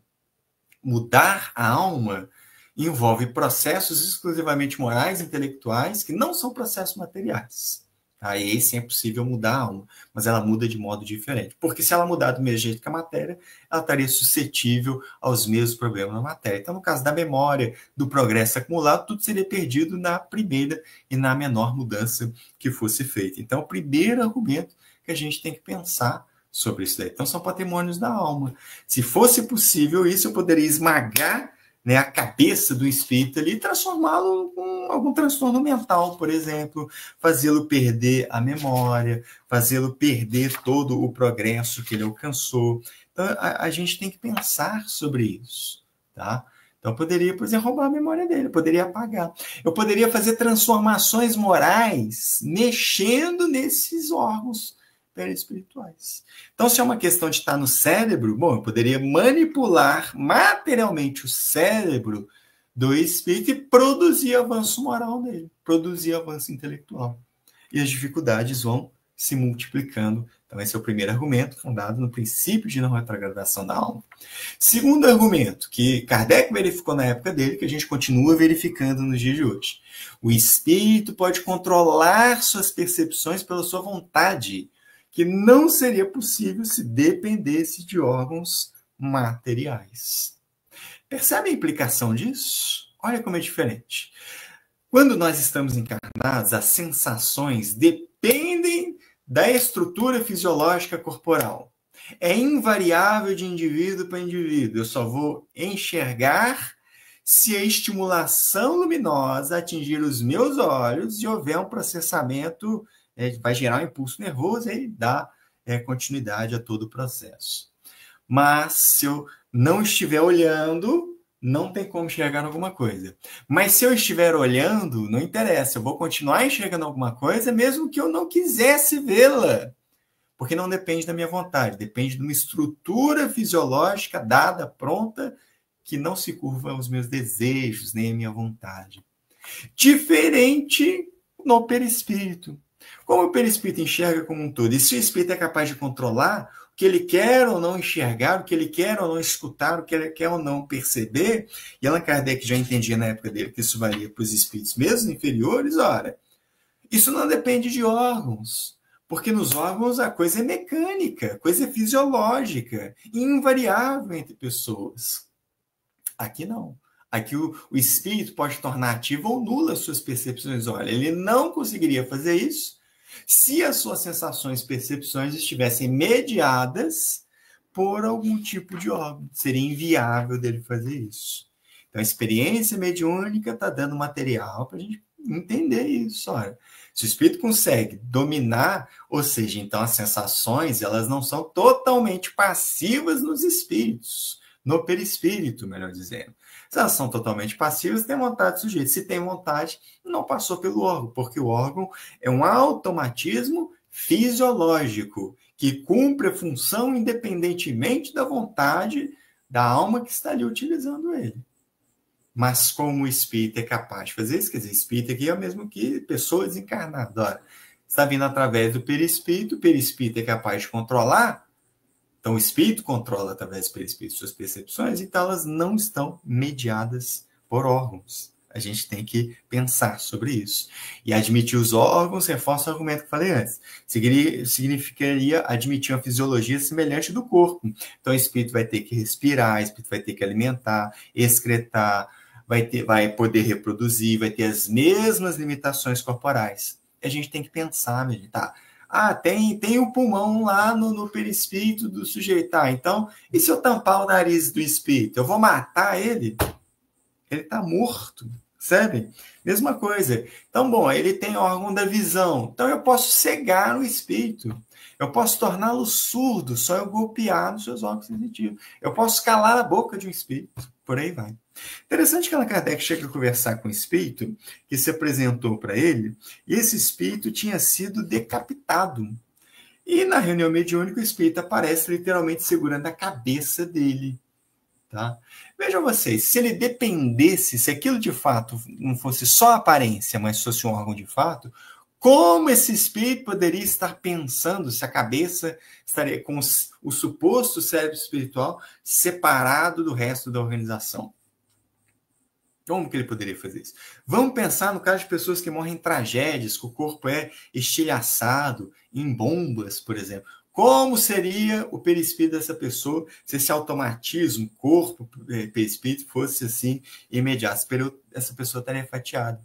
Mudar a alma envolve processos exclusivamente morais e intelectuais que não são processos materiais. Aí sim é possível mudar a alma, mas ela muda de modo diferente. Porque se ela mudar do mesmo jeito que a matéria, ela estaria suscetível aos mesmos problemas na matéria. Então, no caso da memória, do progresso acumulado, tudo seria perdido na primeira e na menor mudança que fosse feita. Então, o primeiro argumento que a gente tem que pensar sobre isso daí. Então, são patrimônios da alma. Se fosse possível isso, eu poderia esmagar, né, a cabeça do espírito ali e transformá-lo em algum transtorno mental, por exemplo, fazê-lo perder a memória, fazê-lo perder todo o progresso que ele alcançou. Então, a gente tem que pensar sobre isso, tá? Então, eu poderia, por exemplo, roubar a memória dele, eu poderia apagar. Eu poderia fazer transformações morais mexendo nesses órgãos perispirituais. Então, se é uma questão de estar no cérebro, bom, eu poderia manipular materialmente o cérebro do espírito e produzir avanço moral nele, produzir avanço intelectual. E as dificuldades vão se multiplicando. Então, esse é o primeiro argumento, fundado no princípio de não retrogradação da alma. Segundo argumento, que Kardec verificou na época dele, que a gente continua verificando nos dias de hoje. O espírito pode controlar suas percepções pela sua vontade. que não seria possível se dependesse de órgãos materiais. Percebe a implicação disso? Olha como é diferente. Quando nós estamos encarnados, as sensações dependem da estrutura fisiológica corporal. É invariável de indivíduo para indivíduo. Eu só vou enxergar se a estimulação luminosa atingir os meus olhos e houver um processamento, vai gerar um impulso nervoso e dá continuidade a todo o processo. Mas se eu não estiver olhando, não tem como enxergar alguma coisa. Mas se eu estiver olhando, não interessa, eu vou continuar enxergando alguma coisa, mesmo que eu não quisesse vê-la. Porque não depende da minha vontade, depende de uma estrutura fisiológica dada, pronta, que não se curva aos meus desejos, nem à minha vontade. Diferente no perispírito. Como o perispírito enxerga como um todo, e se o espírito é capaz de controlar o que ele quer ou não enxergar, o que ele quer ou não escutar, o que ele quer ou não perceber, e Allan Kardec já entendia na época dele que isso valia para os espíritos mesmo inferiores, ora, isso não depende de órgãos, porque nos órgãos a coisa é mecânica, a coisa é fisiológica, invariável entre pessoas. Aqui não. Aqui o espírito pode tornar ativo ou nula as suas percepções. Olha, ele não conseguiria fazer isso se as suas sensações e percepções estivessem mediadas por algum tipo de órgão. Seria inviável dele fazer isso. Então, a experiência mediúnica está dando material para a gente entender isso. Olha, se o espírito consegue dominar, ou seja, então as sensações, elas não são totalmente passivas nos espíritos. No perispírito, melhor dizendo. Se elas são totalmente passivas, tem vontade do sujeito. Se tem vontade, não passou pelo órgão, porque o órgão é um automatismo fisiológico que cumpre a função independentemente da vontade da alma que está ali utilizando ele. Mas como o espírito é capaz de fazer isso, quer dizer, espírito aqui é o mesmo que pessoa desencarnada. Ora, está vindo através do perispírito, o perispírito é capaz de controlar. Então, o espírito controla através do perispírito suas percepções, então elas não estão mediadas por órgãos. A gente tem que pensar sobre isso. E admitir os órgãos reforça o argumento que eu falei antes. Significaria admitir uma fisiologia semelhante do corpo. Então, o espírito vai ter que respirar, o espírito vai ter que alimentar, excretar, vai poder reproduzir, vai ter as mesmas limitações corporais. A gente tem que pensar, meditar. Tem o pulmão lá no perispírito do sujeito. Então, e se eu tampar o nariz do espírito? Eu vou matar ele? Ele está morto, sabe? Mesma coisa. Então, bom, ele tem órgão da visão. Então, eu posso cegar o espírito. Eu posso torná-lo surdo, só eu golpear nos seus órgãos sensitivos. Eu posso calar a boca de um espírito. Por aí vai. Interessante que Allan Kardec chega a conversar com o espírito que se apresentou para ele, e esse espírito tinha sido decapitado. E na reunião mediúnica o espírito aparece literalmente segurando a cabeça dele. Tá? Vejam vocês, se ele dependesse, se aquilo de fato não fosse só aparência, mas fosse um órgão de fato, como esse espírito poderia estar pensando se a cabeça estaria com o suposto cérebro espiritual separado do resto da organização? Como que ele poderia fazer isso? Vamos pensar no caso de pessoas que morrem em tragédias, que o corpo é estilhaçado, em bombas, por exemplo. Como seria o perispírito dessa pessoa se esse automatismo, corpo, perispírito, fosse assim imediato? Essa pessoa estaria fatiada.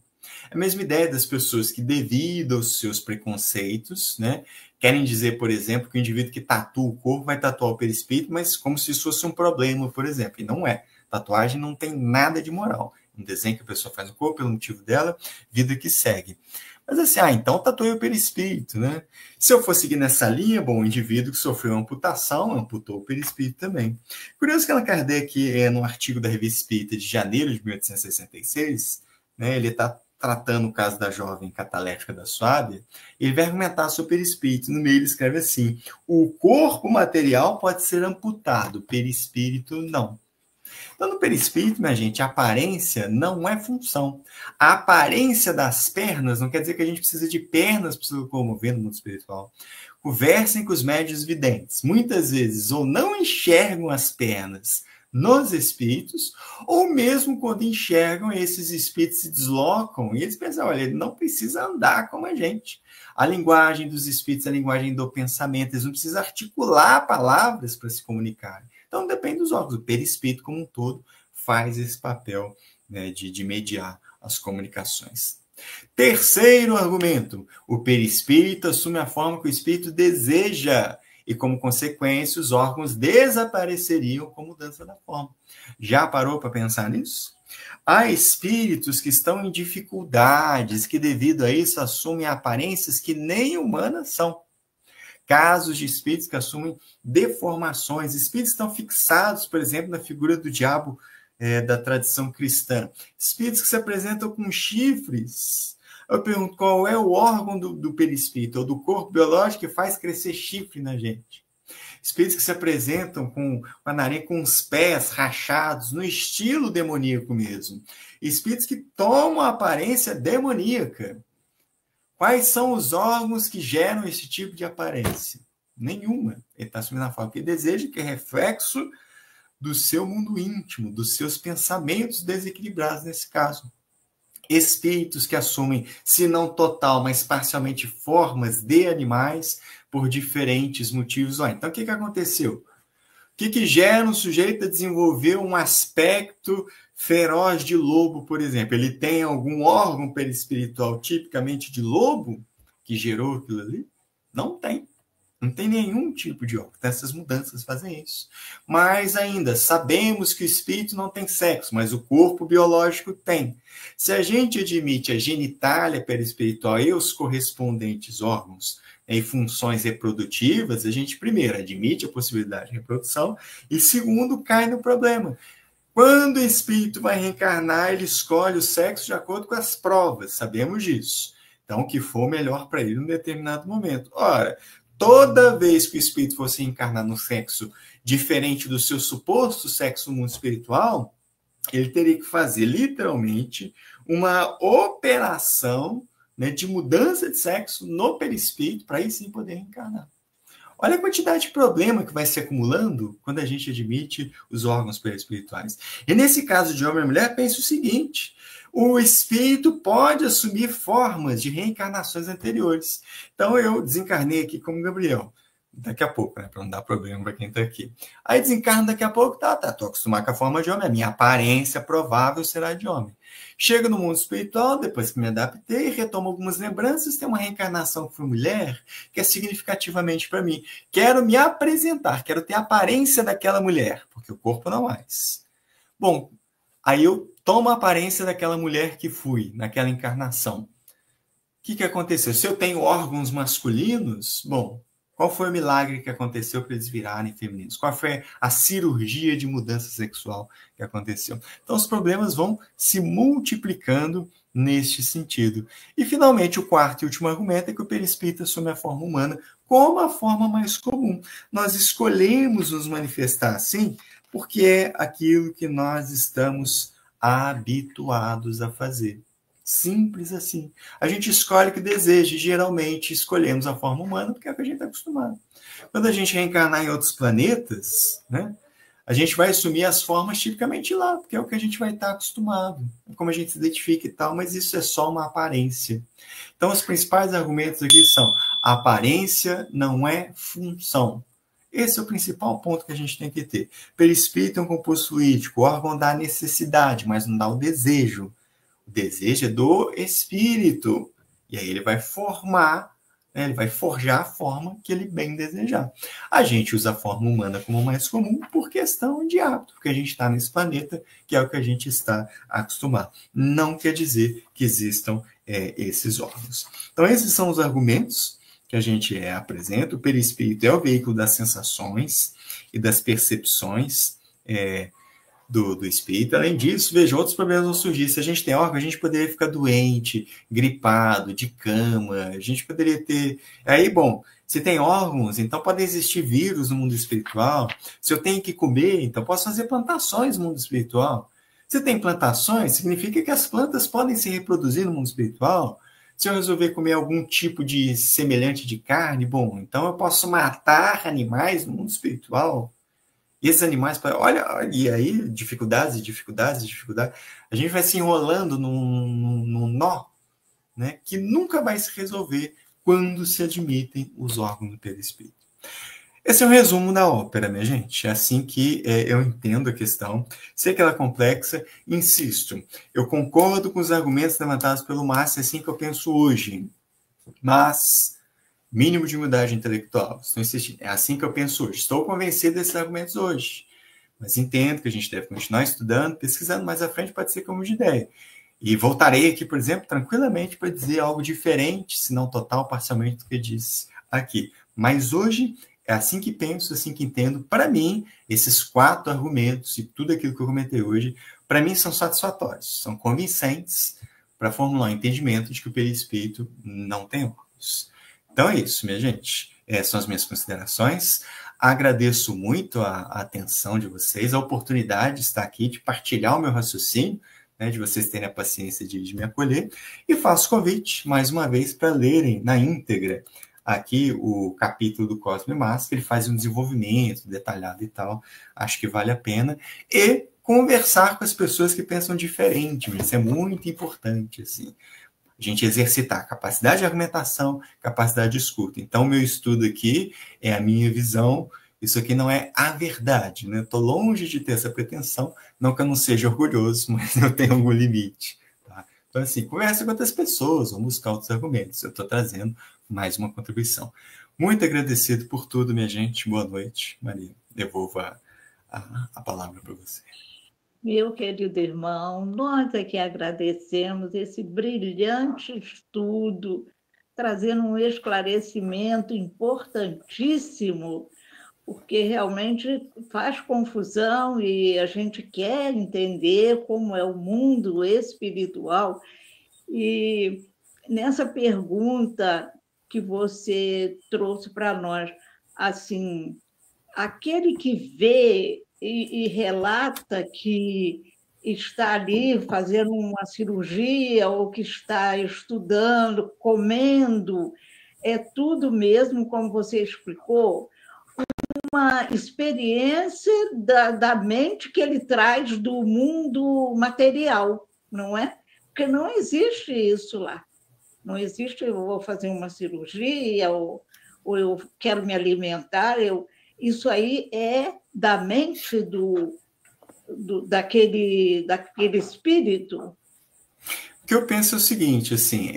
A mesma ideia das pessoas que, devido aos seus preconceitos, né, querem dizer, por exemplo, que o indivíduo que tatua o corpo vai tatuar o perispírito, mas como se isso fosse um problema, por exemplo. E não é. Tatuagem não tem nada de moral. Um desenho que a pessoa faz no corpo, pelo motivo dela, vida que segue. Mas assim, então tatuei o perispírito, né? Se eu for seguir nessa linha, bom, o indivíduo que sofreu uma amputação, amputou o perispírito também. Curioso que Allan Kardec, no artigo da Revista Espírita de janeiro de 1866, né, ele está tratando o caso da jovem catalética da Suábia, ele vai argumentar sobre o perispírito. No meio ele escreve assim: o corpo material pode ser amputado, o perispírito não. Então, no perispírito, minha gente, a aparência não é função. A aparência das pernas não quer dizer que a gente precisa de pernas para se locomover no mundo espiritual. Conversem com os médiuns videntes. Muitas vezes, ou não enxergam as pernas nos espíritos, ou mesmo quando enxergam, esses espíritos se deslocam e eles pensam, olha, ele não precisa andar como a gente. A linguagem dos espíritos, a linguagem do pensamento, eles não precisam articular palavras para se comunicarem. Então, depende dos órgãos. O perispírito, como um todo, faz esse papel, né, de mediar as comunicações. Terceiro argumento, o perispírito assume a forma que o espírito deseja e, como consequência, os órgãos desapareceriam com mudança da forma. Já parou para pensar nisso? Há espíritos que estão em dificuldades, que devido a isso assumem aparências que nem humanas são. Casos de espíritos que assumem deformações, espíritos que estão fixados, por exemplo, na figura do diabo da tradição cristã. Espíritos que se apresentam com chifres. Eu pergunto, qual é o órgão do perispírito, ou do corpo biológico que faz crescer chifre na gente? Espíritos que se apresentam com a nariz, com os pés rachados, no estilo demoníaco mesmo. Espíritos que tomam a aparência demoníaca. Quais são os órgãos que geram esse tipo de aparência? Nenhuma. Ele está assumindo a forma que ele deseja, que é reflexo do seu mundo íntimo, dos seus pensamentos desequilibrados nesse caso. Espíritos que assumem, se não total, mas parcialmente formas de animais por diferentes motivos. Então, o que aconteceu? O que gera um sujeito a desenvolver um aspecto feroz de lobo, por exemplo? Ele tem algum órgão perispiritual tipicamente de lobo que gerou aquilo ali? Não tem. Não tem nenhum tipo de órgão. Então, essas mudanças fazem isso. Mas ainda, sabemos que o espírito não tem sexo, mas o corpo biológico tem. Se a gente admite a genitália perispiritual e os correspondentes órgãos e funções reprodutivas, a gente, primeiro, admite a possibilidade de reprodução e, segundo, cai no problema. Quando o espírito vai reencarnar, ele escolhe o sexo de acordo com as provas. Sabemos disso. Então, o que for melhor para ele em um determinado momento. Ora, toda vez que o espírito fosse reencarnar no sexo diferente do seu suposto sexo no mundo espiritual, ele teria que fazer, literalmente, uma operação, né, de mudança de sexo no perispírito, para aí sim poder reencarnar. Olha a quantidade de problema que vai se acumulando quando a gente admite os órgãos perispirituais. E nesse caso de homem e mulher, pense o seguinte: o espírito pode assumir formas de reencarnações anteriores. Então, eu desencarnei aqui como Gabriel, daqui a pouco, né, para não dar problema para quem está aqui. Aí desencarno daqui a pouco, estou acostumado com a forma de homem, a minha aparência provável será de homem. Chego no mundo espiritual, depois que me adaptei, retomo algumas lembranças, tem uma reencarnação que foi mulher, que é significativamente para mim. Quero me apresentar, quero ter a aparência daquela mulher, porque o corpo não mais. Bom, aí eu tomo a aparência daquela mulher que fui, naquela encarnação. O que aconteceu? Se eu tenho órgãos masculinos, bom, qual foi o milagre que aconteceu para eles virarem femininos? Qual foi a cirurgia de mudança sexual que aconteceu? Então, os problemas vão se multiplicando neste sentido. E, finalmente, o quarto e último argumento é que o perispírito assume a forma humana como a forma mais comum. Nós escolhemos nos manifestar assim porque é aquilo que nós estamos habituados a fazer. Simples assim. A gente escolhe o que deseja e geralmente escolhemos a forma humana porque é o que a gente está acostumado. Quando a gente reencarnar em outros planetas, né, a gente vai assumir as formas tipicamente lá, porque é o que a gente vai estar acostumado. É como a gente se identifica e tal, mas isso é só uma aparência. Então, os principais argumentos aqui são: aparência não é função. Esse é o principal ponto que a gente tem que ter. Perispírito é um composto fluídico, o órgão dá a necessidade, mas não dá o desejo. O desejo é do espírito. E aí ele vai formar, né, ele vai forjar a forma que ele bem desejar. A gente usa a forma humana como mais comum por questão de hábito, porque a gente está nesse planeta, que é o que a gente está acostumado. Não quer dizer que existam esses órgãos. Então, esses são os argumentos que a gente apresenta. O perispírito é o veículo das sensações e das percepções do espírito. Além disso, veja, outros problemas vão surgir. Se a gente tem órgão, a gente poderia ficar doente, gripado, de cama, a gente poderia ter... Aí, bom, se tem órgãos, então podem existir vírus no mundo espiritual. Se eu tenho que comer, então posso fazer plantações no mundo espiritual. Se tem plantações, significa que as plantas podem se reproduzir no mundo espiritual. Se eu resolver comer algum tipo de semelhante de carne, bom, então eu posso matar animais no mundo espiritual. E esses animais, olha, e aí, dificuldades, dificuldades, dificuldades, a gente vai se enrolando num nó, né, que nunca vai se resolver quando se admitem os órgãos do perispírito. Esse é um resumo da ópera, minha gente. É assim que eu entendo a questão. Sei que ela é complexa, insisto. Eu concordo com os argumentos levantados pelo Márcio, é assim que eu penso hoje. Mas, mínimo de humildade intelectual. Estou insistindo. É assim que eu penso hoje. Estou convencido desses argumentos hoje. Mas entendo que a gente deve continuar estudando, pesquisando mais à frente, pode ser que eu mude de ideia. E voltarei aqui, por exemplo, tranquilamente para dizer algo diferente, se não total, parcialmente, do que disse aqui. Mas hoje é assim que penso, assim que entendo. Para mim, esses 4 argumentos e tudo aquilo que eu comentei hoje, para mim são satisfatórios, são convincentes para formular o entendimento de que o perispírito não tem órgãos. Então é isso, minha gente. Essas são as minhas considerações. Agradeço muito a atenção de vocês, a oportunidade de estar aqui, de partilhar o meu raciocínio, né, de vocês terem a paciência de me acolher, e faço convite, mais uma vez, para lerem na íntegra aqui o capítulo do Cosme Massa, que ele faz um desenvolvimento detalhado e tal, acho que vale a pena, e conversar com as pessoas que pensam diferente, isso é muito importante, assim, a gente exercitar a capacidade de argumentação, capacidade de escuta. Então, o meu estudo aqui é a minha visão, isso aqui não é a verdade, né? Estou longe de ter essa pretensão, não que eu não seja orgulhoso, mas eu tenho algum limite. Tá? Então, assim, conversa com outras pessoas, vamos buscar outros argumentos. Eu estou trazendo mais uma contribuição. Muito agradecido por tudo, minha gente. Boa noite. Maria, devolvo a palavra para você. Meu querido irmão, nós é que agradecemos esse brilhante estudo, trazendo um esclarecimento importantíssimo, porque realmente faz confusão e a gente quer entender como é o mundo espiritual. E nessa pergunta que você trouxe para nós, assim, aquele que vê e relata que está ali fazendo uma cirurgia ou que está estudando, comendo, é tudo mesmo, como você explicou, uma experiência da mente que ele traz do mundo material, não é? Porque não existe isso lá. Não existe, eu vou fazer uma cirurgia, ou eu quero me alimentar, isso aí é da mente daquele espírito. O que eu penso é o seguinte, assim,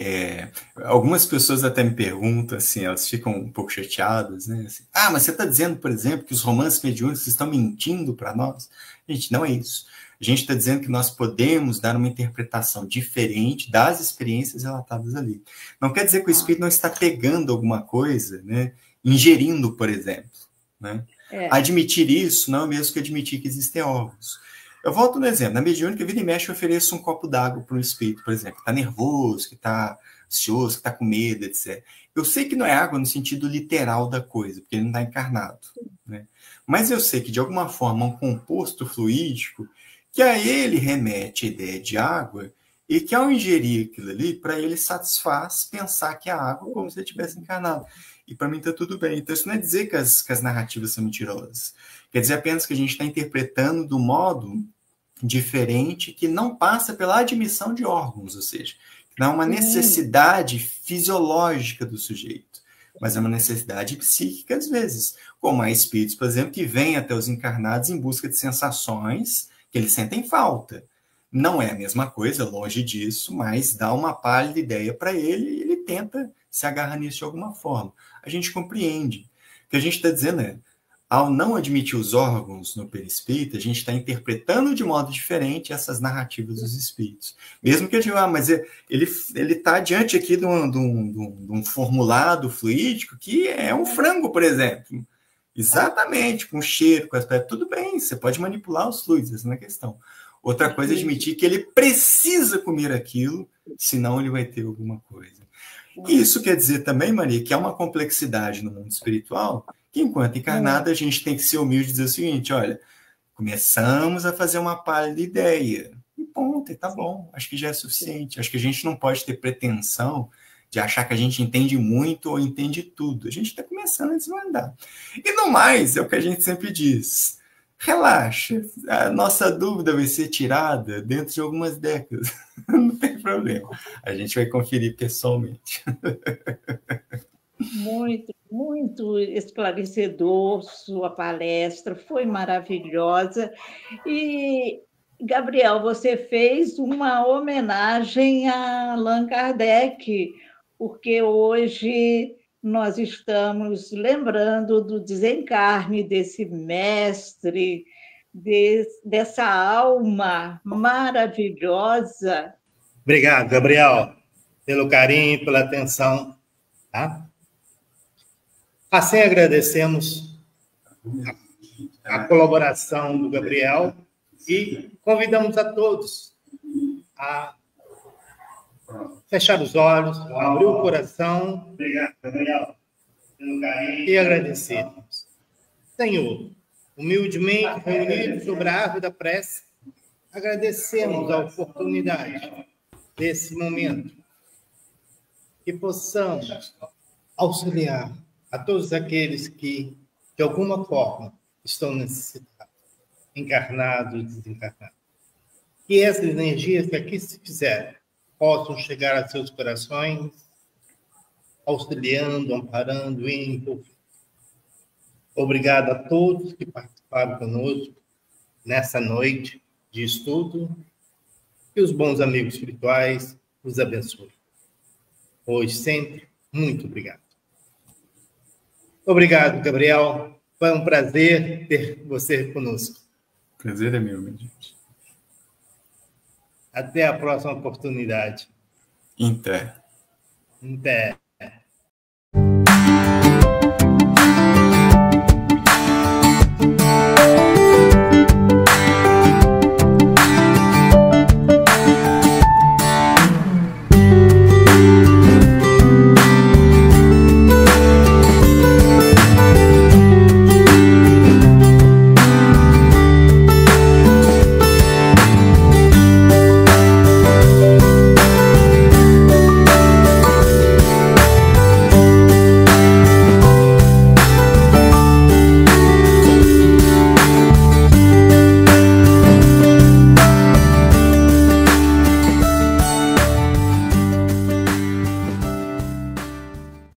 algumas pessoas até me perguntam, assim, elas ficam um pouco chateadas, né? Assim, mas você está dizendo, por exemplo, que os romances mediúnicos estão mentindo para nós? Gente, não é isso. A gente está dizendo que nós podemos dar uma interpretação diferente das experiências relatadas ali. Não quer dizer que o espírito não está pegando alguma coisa, né? Ingerindo, por exemplo, né? Admitir isso não é o mesmo que admitir que existem órgãos. Eu volto no exemplo. Na mediúnica, vira e mexe, eu ofereço um copo d'água para um espírito, por exemplo, que está nervoso, que está ansioso, que está com medo, etc. Eu sei que não é água no sentido literal da coisa, porque ele não está encarnado, né? Mas eu sei que, de alguma forma, um composto fluídico que a ele remete a ideia de água e que, ao ingerir aquilo ali, para ele satisfaz pensar que é água como se ele tivesse encarnado. E para mim está tudo bem. Então, isso não é dizer que as narrativas são mentirosas. Quer dizer apenas que a gente está interpretando do modo diferente que não passa pela admissão de órgãos, ou seja, não é uma necessidade fisiológica do sujeito, mas é uma necessidade psíquica, às vezes. Como há espíritos, por exemplo, que vêm até os encarnados em busca de sensações que eles sentem falta. Não é a mesma coisa, longe disso, mas dá uma pálida ideia para ele e ele tenta se agarrar nisso de alguma forma. A gente compreende. O que a gente está dizendo é, ao não admitir os órgãos no perispírito, a gente está interpretando de modo diferente essas narrativas dos espíritos. Mesmo que eu diga, mas ele está diante aqui de um formulado fluídico que é um frango, por exemplo. Exatamente, com cheiro, com aspecto. Tudo bem, você pode manipular os fluidos, essa não é questão. Outra coisa é admitir que ele precisa comer aquilo, senão ele vai ter alguma coisa. Isso quer dizer também, Maria, que há uma complexidade no mundo espiritual que, enquanto encarnado, a gente tem que ser humilde e dizer o seguinte, olha, começamos a fazer uma pálida ideia. E ponto, e tá bom. Acho que já é suficiente. Acho que a gente não pode ter pretensão de achar que a gente entende muito ou entende tudo. A gente está começando a desvendar. E no mais, é o que a gente sempre diz. relaxa, a nossa dúvida vai ser tirada dentro de algumas décadas. Não tem problema. A gente vai conferir pessoalmente. Muito, muito esclarecedor sua palestra, foi maravilhosa. E, Gabriel, você fez uma homenagem a Allan Kardec, porque hoje nós estamos lembrando do desencarne desse mestre, dessa alma maravilhosa. Obrigado, Gabriel, pelo carinho, pela atenção. Tá? Assim, agradecemos a colaboração do Gabriel e convidamos a todos a fechar os olhos, abrir o coração. Obrigado, Gabriel, pelo carinho. E agradecermos. Senhor, humildemente reunidos sobre a árvore da prece, agradecemos a oportunidade desse momento que possamos auxiliar a todos aqueles que, de alguma forma, estão necessitados, encarnados e desencarnados. Que essas energias que aqui se fizeram possam chegar a seus corações, auxiliando, amparando e envolvendo. Obrigado a todos que participaram conosco nessa noite de estudo. Que os bons amigos espirituais os abençoem. Hoje, sempre, muito obrigado. Obrigado, Gabriel. Foi um prazer ter você conosco. Prazer é meu, minha gente. Até a próxima oportunidade. Inter. Até.